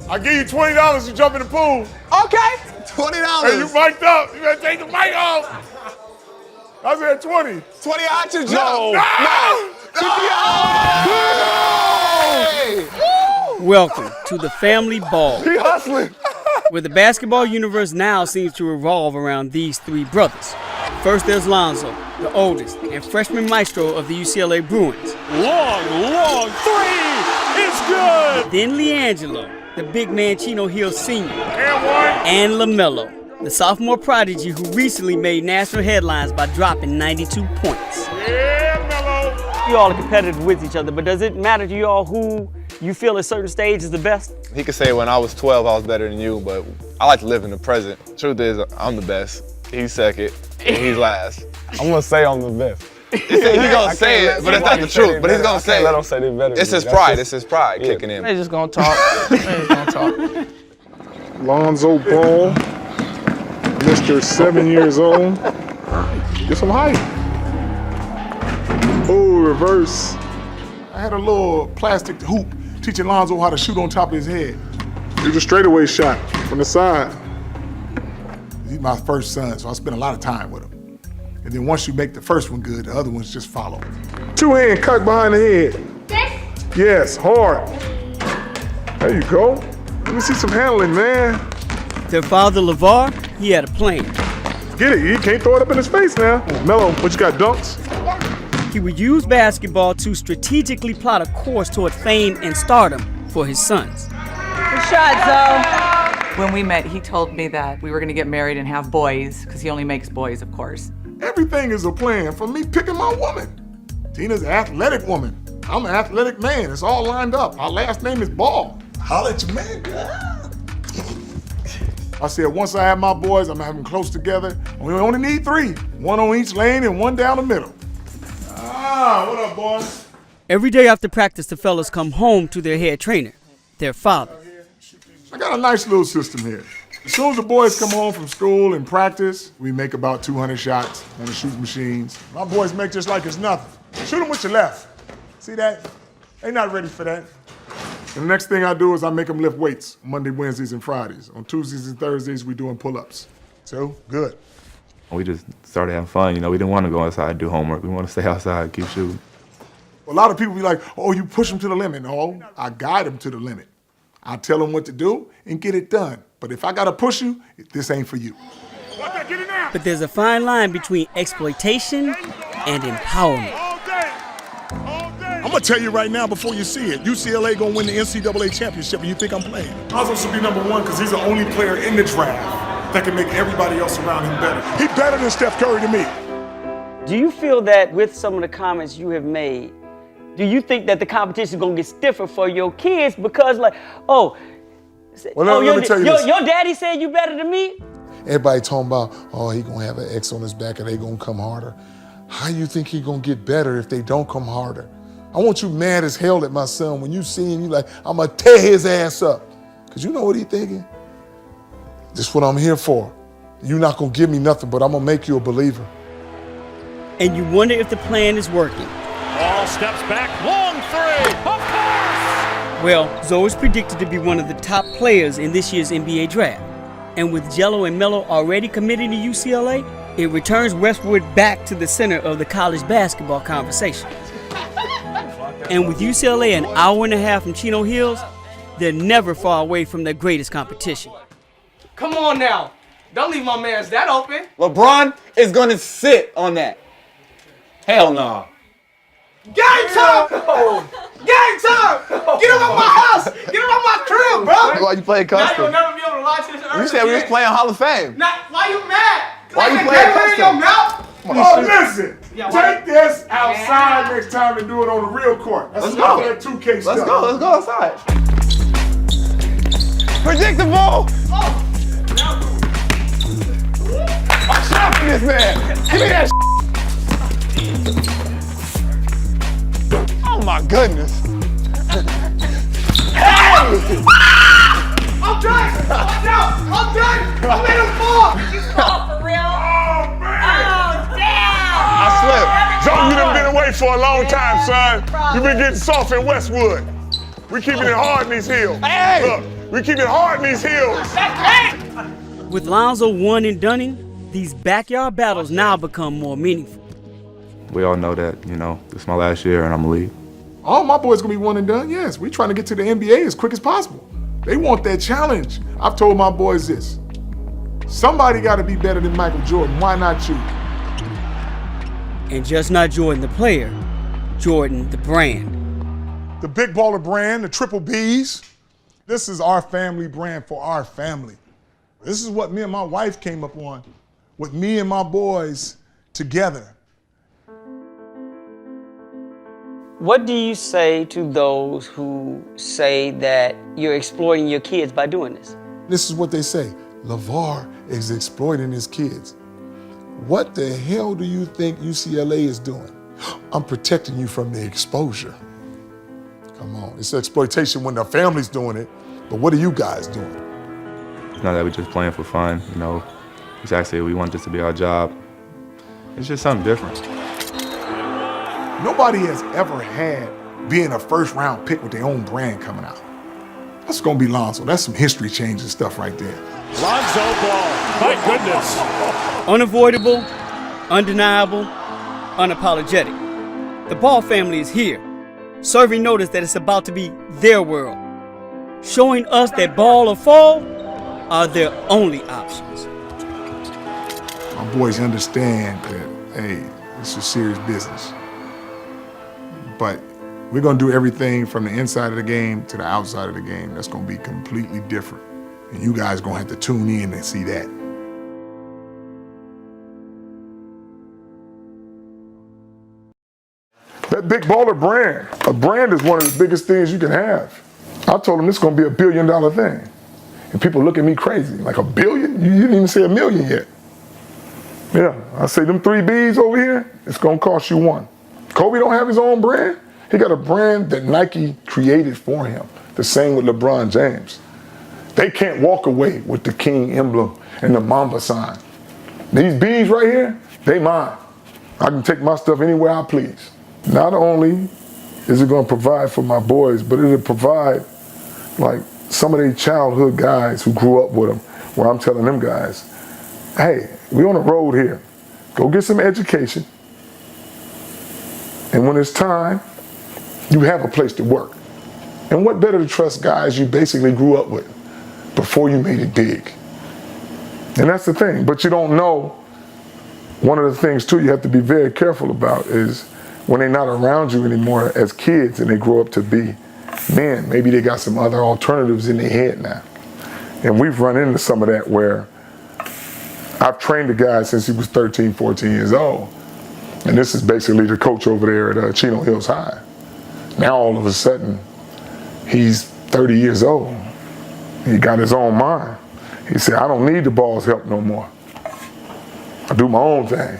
I give you $20 to jump in the pool. Okay. $20. Hey, you mic'd up. You better take the mic off. I said 20. 20 out to jump. No. No. Welcome to the family ball, He hustling. where the basketball universe now seems to revolve around these three brothers. First there's Lonzo, the oldest and freshman maestro of the UCLA Bruins. Long three is good. Then LiAngelo, the big man Chino Hill Sr. And one. And LaMelo, the sophomore prodigy who recently made national headlines by dropping 92 points. Yeah, Mello. You all are competitive with each other, but does it matter to you all who you feel at a certain stage is the best? He could say when I was 12 I was better than you, but I like to live in the present. Truth is, I'm the best. He's second, and he's last. I'm gonna say I'm the best. He's gonna say it, but it's not the truth. But he's gonna say it. Let him say they better. It's his pride. It's his pride kicking in. They just gonna talk. They just gonna talk. Lonzo Ball, Mr. 7 years old. Get some height. Oh, reverse. I had a little plastic hoop teaching Lonzo how to shoot on top of his head. It was a straightaway shot from the side. He's my first son, so I spent a lot of time with him. And then once you make the first one good, the other ones just follow. Two-hand cut behind the head. Yes, hard. There you go. Let me see some handling, man. Their father, LeVar, he had a plan. Get it, you can't throw it up in his face now. Mello, what you got, dunks? He would use basketball to strategically plot a course toward fame and stardom for his sons. Good shot, Zoe. When we met, he told me that we were gonna get married and have boys, because he only makes boys, of course. Everything is a plan for me picking my woman. Tina's an athletic woman. I'm an athletic man. It's all lined up. Our last name is Ball. Holla at your man, girl. I said, once I have my boys, I'm gonna have them close together. We only need 3. 1 on each lane and 1 down the middle. What up, boys? Every day after practice, the fellas come home to their head trainer, their father. I got a nice little system here. As soon as the boys come home from school and practice, we make about 200 shots on the shooting machines. My boys make just like it's nothing. Shoot them with your left. See that? They not ready for that. And the next thing I do is I make them lift weights Monday, Wednesdays, and Fridays. On Tuesdays and Thursdays, we doing pull-ups. So, good. We just started having fun, we didn't want to go outside and do homework. We want to stay outside and keep shooting. A lot of people be like, oh, you push them to the limit. No, I guide them to the limit. I tell them what to do and get it done. But if I gotta push you, this ain't for you. But there's a fine line between exploitation and empowerment. I'm gonna tell you right now before you see it, UCLA gonna win the NCAA championship and you think I'm playing. Lonzo should be number 1 because he's the only player in the draft that can make everybody else around him better. He's better than Steph Curry to me. Do you feel that with some of the comments you have made, do you think that the competition is gonna get stiffer for your kids because let me tell you this. Your daddy said you better than me? Everybody talking about, oh, he gonna have an X on his back and they gonna come harder. How you think he gonna get better if they don't come harder? I want you mad as hell at my son when you see him, you like, I'm gonna tear his ass up. Cause you know what he thinking? This is what I'm here for. You're not gonna give me nothing, but I'm gonna make you a believer. And you wonder if the plan is working. Ball steps back, long three, of course! Well, Zoe is predicted to be one of the top players in this year's NBA draft. And with Jello and Melo already committed to UCLA, it returns Westwood back to the center of the college basketball conversation. And with UCLA an hour and a half from Chino Hills, they're never far away from their greatest competition. Come on now. Don't leave my man's that open. LeBron is gonna sit on that. Hell no. Game time! Game time! Get him out my house! Get him out my crib, bro! Why you playing Now custom? you'll never be able to lie to this earth. You said we was playing Hall of Fame. Why you mad? Why you playing custom? Oh, listen, take this outside next time and do it on the real court. That's enough of that 2K stuff. Let's go outside. Predictable! I'm chopping this man. Give me that Oh my goodness. Hey! I'm done! I'm done! I made him fall! You fall for real? Oh, man! Oh, damn! I slipped. Joe, you done been away for a long time, son. You been getting soft in Westwood. We keeping it hard in these hills. Hey! Look, We keep it hard in these hills. With Lonzo one and doneing, these backyard battles now become more meaningful. We all know that, you know, this is my last year and I'm gonna leave. All my boys gonna be one and done, yes. We trying to get to the NBA as quick as possible. They want that challenge. I've told my boys this. Somebody gotta be better than Michael Jordan, why not you? And just not Jordan the player, Jordan the brand. The Big Baller brand, the Triple Bs. This is our family brand for our family. This is what me and my wife came up on, with me and my boys together. What do you say to those who say that you're exploiting your kids by doing this? This is what they say, LeVar is exploiting his kids. What the hell do you think UCLA is doing? I'm protecting you from the exposure. Come on, it's exploitation when the family's doing it, but what are you guys doing? It's not that we're just playing for fun, you know. It's actually, we want this to be our job. It's just something different. Nobody has ever had being a first-round pick with their own brand coming out. That's gonna be Lonzo. That's some history changing stuff right there. Lonzo Ball. My goodness. Unavoidable, undeniable, unapologetic. The Ball family is here, serving notice that it's about to be their world, showing us that ball or fall are their only options. My boys understand that, hey, this is serious business. But we're gonna do everything from the inside of the game to the outside of the game. That's gonna be completely different. And you guys gonna have to tune in and see that. That Big Baller brand, a brand is one of the biggest things you can have. I told them this is gonna be $1 billion thing. And people look at me crazy, like $1 billion? You didn't even say $1 million yet. Yeah, I say them 3 Bs over here, it's gonna cost you 1. Kobe don't have his own brand. He got a brand that Nike created for him. The same with LeBron James. They can't walk away with the King emblem and the Mamba sign. These Bs right here, they mine. I can take my stuff anywhere I please. Not only is it gonna provide for my boys, but it'll provide like some of these childhood guys who grew up with them, where I'm telling them guys, hey, we on the road here. Go get some education. And when it's time, you have a place to work. And what better to trust guys you basically grew up with before you made it big? And that's the thing, but you don't know. One of the things too you have to be very careful about is when they're not around you anymore as kids and they grow up to be men, maybe they got some other alternatives in their head now. And we've run into some of that where I've trained a guy since he was 13, 14 years old. And this is basically the coach over there at Chino Hills High. Now all of a sudden, he's 30 years old. He got his own mind. He said, I don't need the ball's help no more. I do my own thing.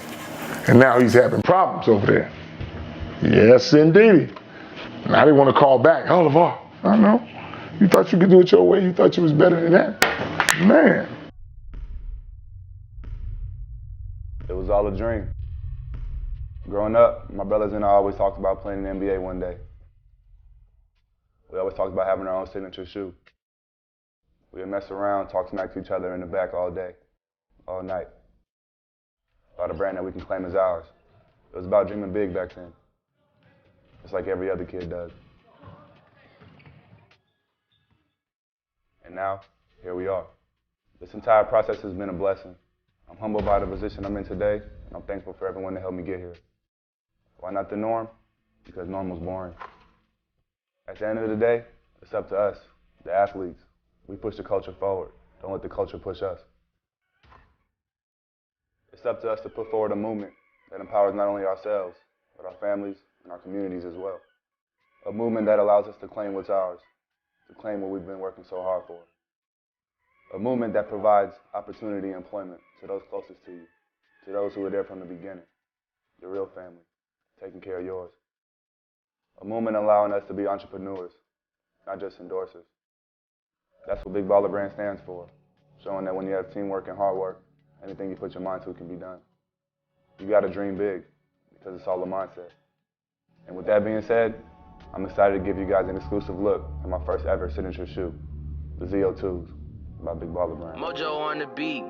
And now he's having problems over there. Yes, indeed. Now they want to call back. Oh, LeVar, I know. You thought you could do it your way. You thought you was better than that. Man. It was all a dream. Growing up, my brothers and I always talked about playing in the NBA one day. We always talked about having our own signature shoe. We would mess around, talk smack to each other in the back all day, all night. About a brand that we can claim as ours. It was about dreaming big back then. Just like every other kid does. And now, here we are. This entire process has been a blessing. I'm humbled by the position I'm in today, and I'm thankful for everyone that helped me get here. Why not the norm? Because norm was boring. At the end of the day, it's up to us, the athletes. We push the culture forward. Don't let the culture push us. It's up to us to put forward a movement that empowers not only ourselves, but our families and our communities as well. A movement that allows us to claim what's ours, to claim what we've been working so hard for. A movement that provides opportunity and employment to those closest to you, to those who were there from the beginning, your real family, taking care of yours. A movement allowing us to be entrepreneurs, not just endorsers. That's what Big Baller Brand stands for, showing that when you have teamwork and hard work, anything you put your mind to can be done. You gotta dream big, because it's all a mindset. And with that being said, I'm excited to give you guys an exclusive look at my first ever signature shoe. the ZO2s by Big Baller Brand. Mojo on the beat.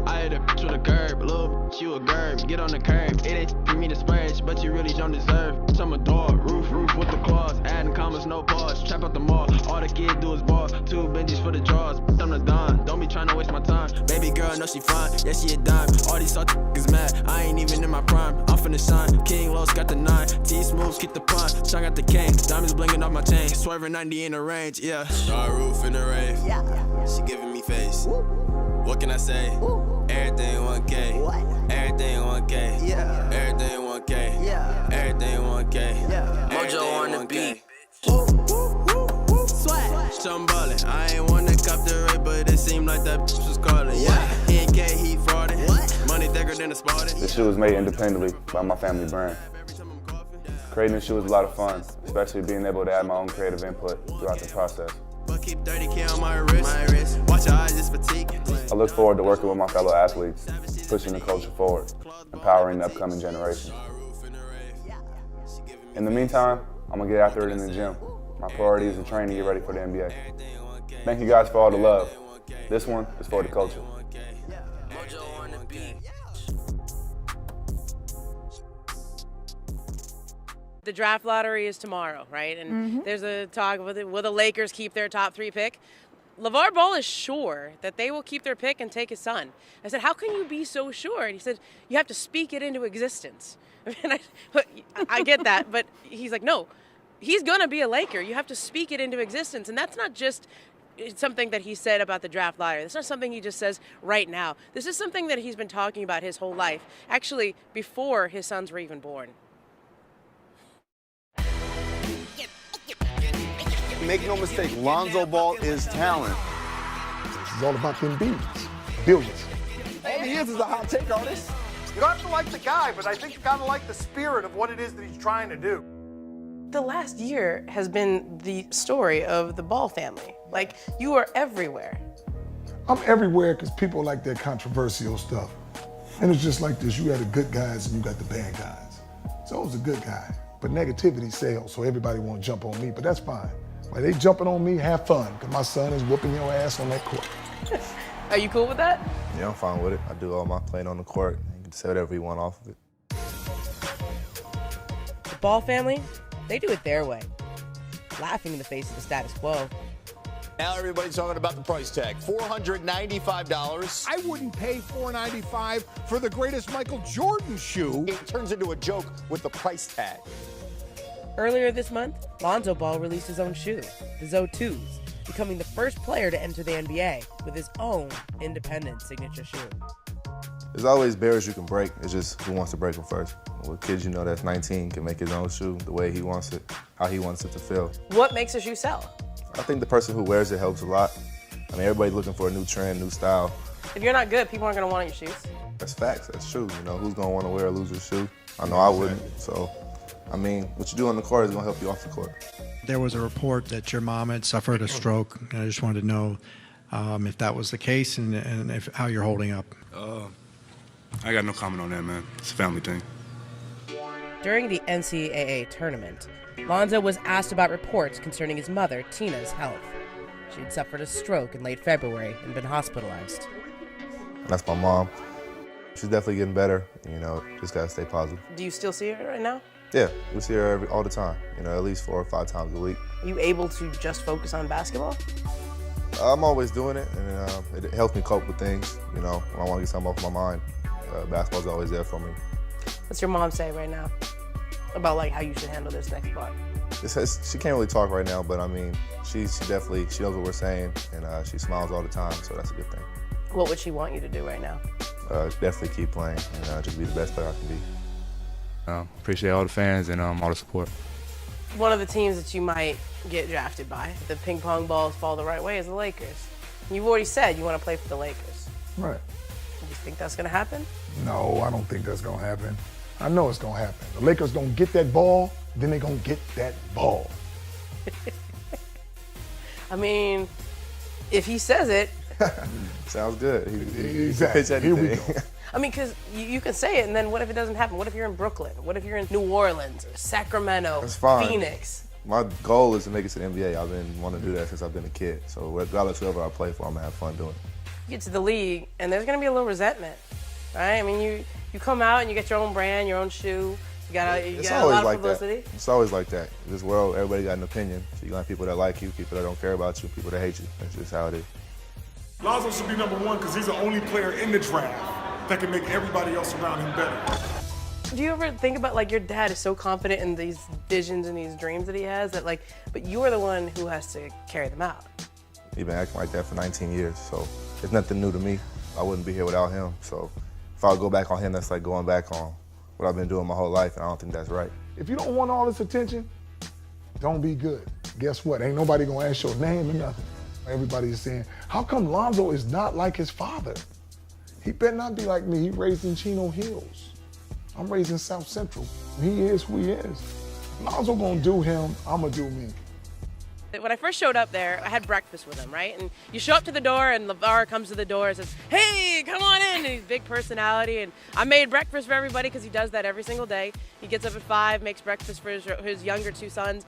I hit a bitch with a curb, little bitch, you a gerb. Get on the curb, it ain't for me to splurge, but you really don't deserve. I'm a dog, roof with the claws, adding commas, no pause. Trap out the mall, all the kids do is ball. 2 Benjis for the draws, I'm the Don. Don't be trying to waste my time. Baby girl, know she fine, yeah, she a dime. All these salty is mad, I ain't even in my prime. I'm finna shine, King Los got the 9. T-Smooths, keep the pun, Sean got the cane. Diamonds blinking off my chain, swerving 90 in the range, yeah. Star roof in the rave, she giving me face. What can I say? Everything 1K. What? Everything 1K. Yeah. Everything 1K. Yeah. Everything 1K. Yeah. Mojo on the beat. Swag. I'm ballin'. I ain't wanna cop the rate, but it seemed like that bitch was calling. Yeah. He ain't gay, he fraudin'. What? Money thicker than a Spartan. This shoe was made independently by my family brand. Creating this shoe was a lot of fun, especially being able to add my own creative input throughout the process. But keep 30K on my wrist. Watch your eyes, it's fatigue. I look forward to working with my fellow athletes, pushing the culture forward, empowering the upcoming generation. In the meantime, I'm gonna get after it in the gym. My priority is to train and get ready for the NBA. Thank you guys for all the love. This one is for the culture. The draft lottery is tomorrow, right? And there's a talk, will the Lakers keep their top 3 pick? LeVar Ball is sure that they will keep their pick and take his son. I said, how can you be so sure? And he said, you have to speak it into existence. And I get that, but he's like, no, he's going to be a Laker. You have to speak it into existence. And that's not just something that he said about the draft lottery. That's not something he just says right now. This is something that he's been talking about his whole life, actually before his sons were even born. Make no mistake, Lonzo Ball is talent. It's all about them beans, billions. All he is a hot take artist. You don't have to like the guy, but I think you gotta like the spirit of what it is that he's trying to do. The last year has been the story of the Ball family. Like, you are everywhere. I'm everywhere because people like that controversial stuff. And it's just like this, you got the good guys and you got the bad guys. So I was a good guy, but negativity sells, so everybody won't jump on me, but that's fine. While they jumping on me, have fun, because my son is whooping your ass on that court. Are you cool with that? Yeah, I'm fine with it. I do all my playing on the court. You can say whatever you want off of it. The Ball family, they do it their way, laughing in the face of the status quo. Now everybody's talking about the price tag, $495. I wouldn't pay $495 for the greatest Michael Jordan shoe. It turns into a joke with the price tag. Earlier this month, Lonzo Ball released his own shoe, the ZO2s, becoming the first player to enter the NBA with his own independent signature shoe. There's always barriers you can break. It's just who wants to break them first. With kids, you know, that's 19 can make his own shoe the way he wants it, how he wants it to feel. What makes a shoe sell? I think the person who wears it helps a lot. I mean, everybody's looking for a new trend, new style. If you're not good, people aren't going to want your shoes. That's facts, that's true. You know, who's going to want to wear a loser's shoe? I know I wouldn't, so. I mean, what you do on the court is going to help you off the court. There was a report that your mom had suffered a stroke, and I just wanted to know if that was the case and how you're holding up. I got no comment on that, man. It's a family thing. During the NCAA tournament, Lonzo was asked about reports concerning his mother, Tina's health. She had suffered a stroke in late February and been hospitalized. That's my mom. She's definitely getting better. You know, just got to stay positive. Do you still see her right now? Yeah, we see her all the time, you know, at least 4 or 5 times a week. Are you able to just focus on basketball? I'm always doing it, and it helps me cope with things, you know, when I want to get something off my mind. Basketball's always there for me. What's your mom say right now about, like, how you should handle this next part? She can't really talk right now, but I mean, she definitely, she knows what we're saying, and she smiles all the time, so that's a good thing. What would she want you to do right now? Definitely keep playing and just be the best player I can be. Appreciate all the fans and all the support. One of the teams that you might get drafted by, if the ping pong balls fall the right way, is the Lakers. You've already said you want to play for the Lakers. Right. Do you think that's going to happen? No, I don't think that's going to happen. I know it's going to happen. The Lakers going to get that ball, then they're going to get that ball. I mean, if he says it. Sounds good. Exactly. Here we go. I mean, because you can say it, and then what if it doesn't happen? What if you're in Brooklyn? What if you're in New Orleans or Sacramento, That's fine. Phoenix? My goal is to make it to the NBA. I've been wanting to do that since I've been a kid. So regardless of whoever I play for, I'm gonna have fun doing it. You get to the league, and there's gonna be a little resentment, right? I mean, you come out and you get your own brand, your own shoe. You got a lot of publicity. It's always like that. In this world, everybody got an opinion. So you gonna have people that like you, people that don't care about you, people that hate you. That's just how it is. Lonzo should be #1 because he's the only player in the draft that can make everybody else around him better. Do you ever think about, like, your dad is so confident in these visions and these dreams that he has that, like, but you are the one who has to carry them out? He's been acting like that for 19 years, so it's nothing new to me. I wouldn't be here without him. So if I go back on him, that's like going back on what I've been doing my whole life, and I don't think that's right. If you don't want all this attention, don't be good. Guess what? Ain't nobody gonna ask your name or nothing. Everybody is saying, how come Lonzo is not like his father? He better not be like me. He raised in Chino Hills. I'm raised in South Central. He is who he is. Lonzo gonna do him, I'm gonna do me. When I first showed up there, I had breakfast with him, right? And you show up to the door, and LeVar comes to the door and says, hey, come on in. And he's a big personality, and I made breakfast for everybody because he does that every single day. He gets up at 5, makes breakfast for his younger 2 sons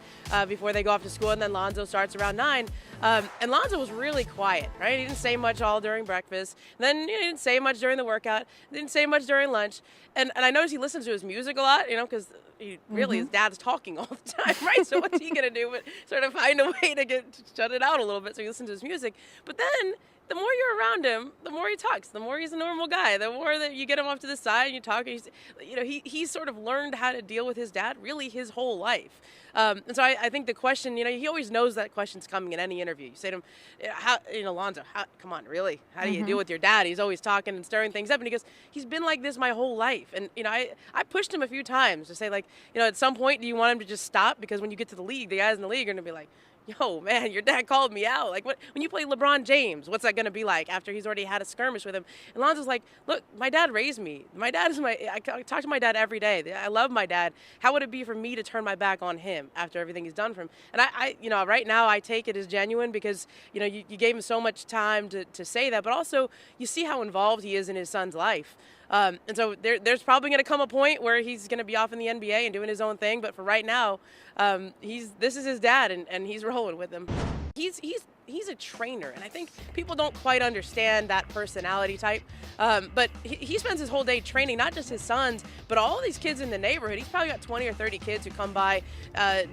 before they go off to school, and then Lonzo starts around 9. And Lonzo was really quiet, right? He didn't say much all during breakfast. Then he didn't say much during the workout. Didn't say much during lunch. And I noticed he listens to his music a lot, you know, because his dad's talking all the time, right? So what's he gonna do but sort of find a way to shut it out a little bit so he listens to his music. But then the more you're around him, the more he talks, the more he's a normal guy, the more that you get him off to the side and you talk, he's sort of learned how to deal with his dad really his whole life. And so I think the question, he always knows that question's coming in any interview. You say to him, Lonzo, come on, really? How do you deal with your dad? He's always talking and stirring things up. And he goes, he's been like this my whole life. And, I pushed him a few times to say, like, at some point, do you want him to just stop? Because when you get to the league, the guys in the league are going to be like, yo, man, your dad called me out. Like, when you play LeBron James, what's that going to be like after he's already had a skirmish with him? And Lonzo's like, look, my dad raised me. My dad is I talk to my dad every day. I love my dad. How would it be for me to turn my back on him after everything he's done for him? And I right now I take it as genuine because, you gave him so much time to say that, but also you see how involved he is in his son's life. And so there's probably going to come a point where he's going to be off in the NBA and doing his own thing. But for right now, this is his dad, and he's rolling with him. He's a trainer, and I think people don't quite understand that personality type. But he spends his whole day training not just his sons, but all these kids in the neighborhood. He's probably got 20 or 30 kids who come by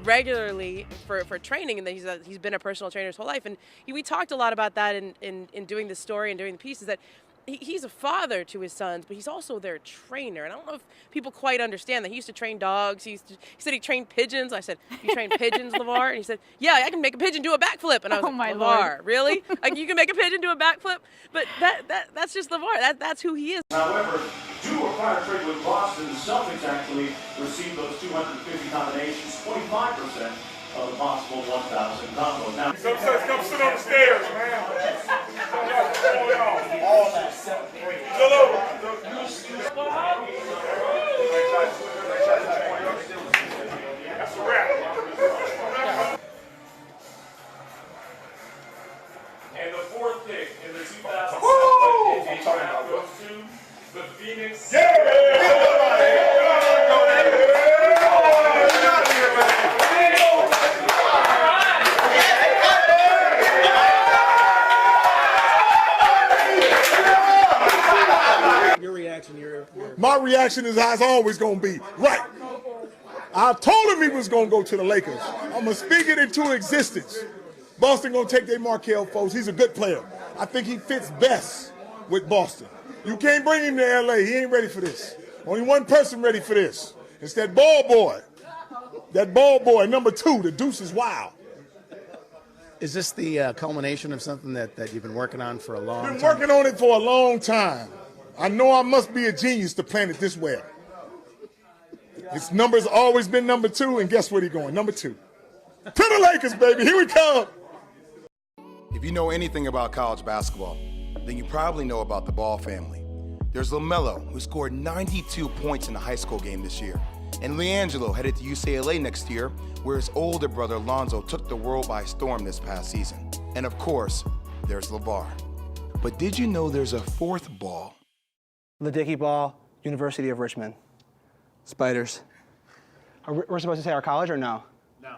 regularly for training, and he's been a personal trainer his whole life. And we talked a lot about that in doing this story and doing the pieces that. He's a father to his sons, but he's also their trainer. And I don't know if people quite understand that. He used to train dogs. He said he trained pigeons. I said, you train pigeons, LeVar? And he said, yeah, I can make a pigeon do a backflip. And I was like, LeVar, Lord. really? Like, you can make a pigeon do a backflip? But that's just LeVar. That's who he is. However, due to a prior trade with Boston, the Celtics actually received those 250 nominations, 25% of the possible 1,000 combos. Now, Some says come sit on the stairs, man. all that. That's a wrap. And the 4th pick in the 2007 NBA draft goes to the Phoenix. My reaction is how it's always going to be. Right. I told him he was going to go to the Lakers. I'm going to speak it into existence. Boston going to take their Markelle Fultz. He's a good player. I think he fits best with Boston. You can't bring him to L.A. He ain't ready for this. Only one person ready for this. It's that ball boy. That ball boy, #2, the Deuce is wild. Is this the culmination of something that you've been working on for a long time? Been working on it for a long time. I know I must be a genius to plan it this well. His number's always been #2, and guess where he's going? #2. To the Lakers, baby. Here we come. If you know anything about college basketball, then you probably know about the Ball family. There's LaMelo, who scored 92 points in a high school game this year, and LiAngelo headed to UCLA next year, where his older brother Lonzo took the world by storm this past season. And of course, there's LeVar. But did you know there's a 4th Ball? Ledecky Ball, University of Richmond. Spiders. We're supposed to say our college or no? No.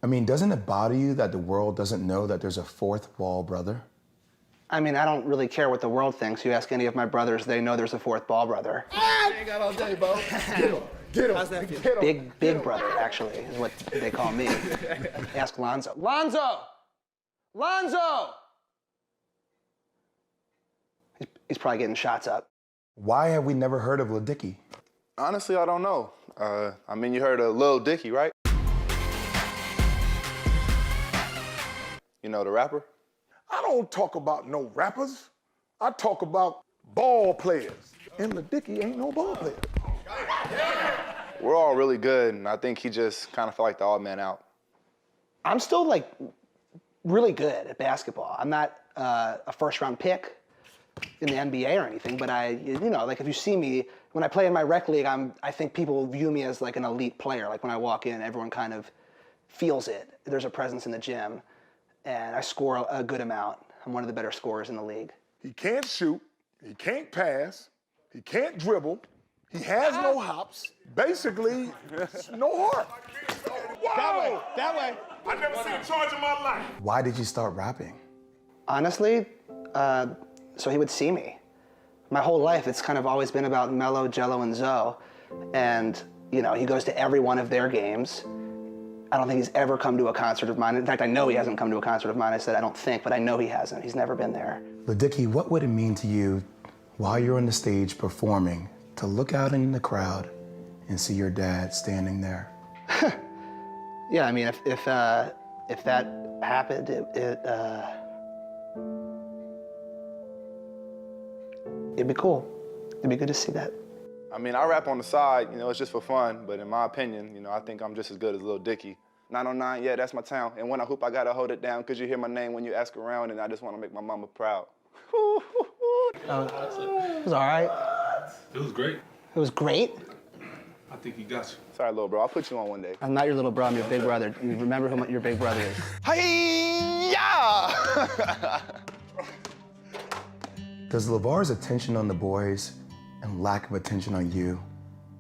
I mean, doesn't it bother you that the world doesn't know that there's a fourth Ball brother? I mean, I don't really care what the world thinks. You ask any of my brothers, they know there's a fourth Ball brother. I ain't got all day, Bo. Get him. Get him. How's that feel? Big brother, actually, is what they call me. Ask Lonzo. Lonzo! Lonzo! He's probably getting shots up. Why have we never heard of Lil Dicky? Honestly, I don't know. I mean, you heard of Lil Dicky, right? You know the rapper? I don't talk about no rappers. I talk about ball players. And Lil Dicky ain't no ball player. We're all really good, and I think he just kind of felt like the odd man out. I'm still, like, really good at basketball. I'm not a first-round pick in the NBA or anything, but like if you see me, when I play in my rec league, I think people view me as like an elite player. Like when I walk in, everyone kind of feels it. There's a presence in the gym, and I score a good amount. I'm one of the better scorers in the league. He can't shoot, he can't pass, he can't dribble, he has no hops, basically, no heart. Whoa! That way. I never seen a charge in my life. Why did you start rapping? Honestly, so he would see me. My whole life, it's kind of always been about Melo, Jello, and Zoe. And, you know, he goes to every one of their games. I don't think he's ever come to a concert of mine. In fact, I know he hasn't come to a concert of mine. I said I don't think, but I know he hasn't. He's never been there. Lil Dicky, what would it mean to you while you're on the stage performing to look out in the crowd and see your dad standing there? Yeah, I mean, if that happened, it'd be cool. It'd be good to see that. I mean, I rap on the side, you know, it's just for fun, but in my opinion, you know, I think I'm just as good as Lil Dicky. 909, yeah, that's my town. And when I hoop, I gotta hold it down, cause you hear my name when you ask around, and I just wanna make my mama proud. It was all right. It was great. It was great? I think he got you. Sorry, little bro, I'll put you on one day. I'm not your little bro, I'm your big brother. You remember who your big brother is. Hi-ya! Does LeVar's attention on the boys and lack of attention on you,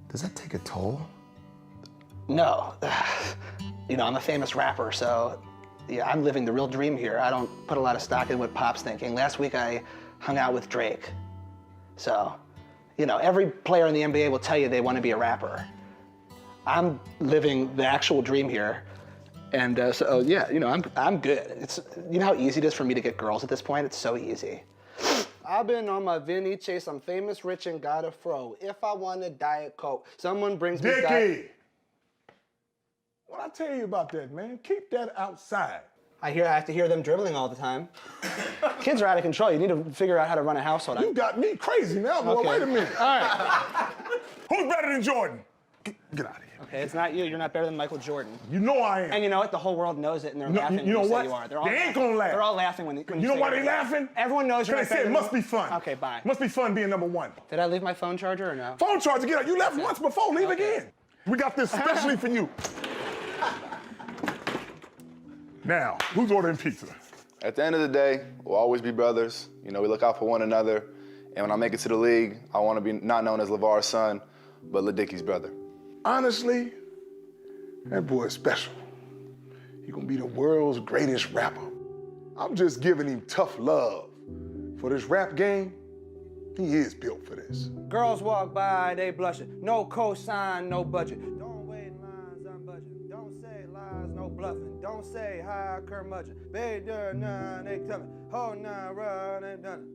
does that take a toll? No. You know, I'm a famous rapper, so yeah, I'm living the real dream here. I don't put a lot of stock in what Pop's thinking. Last week I hung out with Drake. So, you know, every player in the NBA will tell you they want to be a rapper. I'm living the actual dream here. And so, yeah, you know, I'm good. It's, you know how easy it is for me to get girls at this point? It's so easy. I've been on my Vinny chase. I'm famous, rich, and got a fro. If I want a Diet Coke, someone brings me Dicky! What I tell you about that, man? Keep that outside. I have to hear them dribbling all the time. Kids are out of control. You need to figure out how to run a household. You got me crazy now, boy. Okay. Wait a minute. All right. Who's better than Jordan? Get out of here. Okay, it's not you. You're not better than Michael Jordan. You know I am. And you know what? The whole world knows it, and they're laughing you know when you what? say you are. They're all they ain't gonna laugh. They're all laughing when you know say why you're they laughing? Everyone knows you're They not say better it than must me. be fun. Okay, bye. Must be fun being number one. Did I leave my phone charger or no? Phone charger, get out. You left once before, leave again. We got this specially for you. Now, who's ordering pizza? At the end of the day, we'll always be brothers. You know, we look out for one another. And when I make it to the league, I want to be not known as LeVar's son, but Lil Dicky's brother. Honestly, that boy is special. He gonna be the world's greatest rapper. I'm just giving him tough love. For this rap game, he is built for this. Girls walk by, they blushing. No cosign, no budget. Don't wait in lines, I'm budgeting. Don't say lies, no bluffing. Don't say hi, curmudgeon. Baby, nah, they coming. Oh, nah, run, they done it.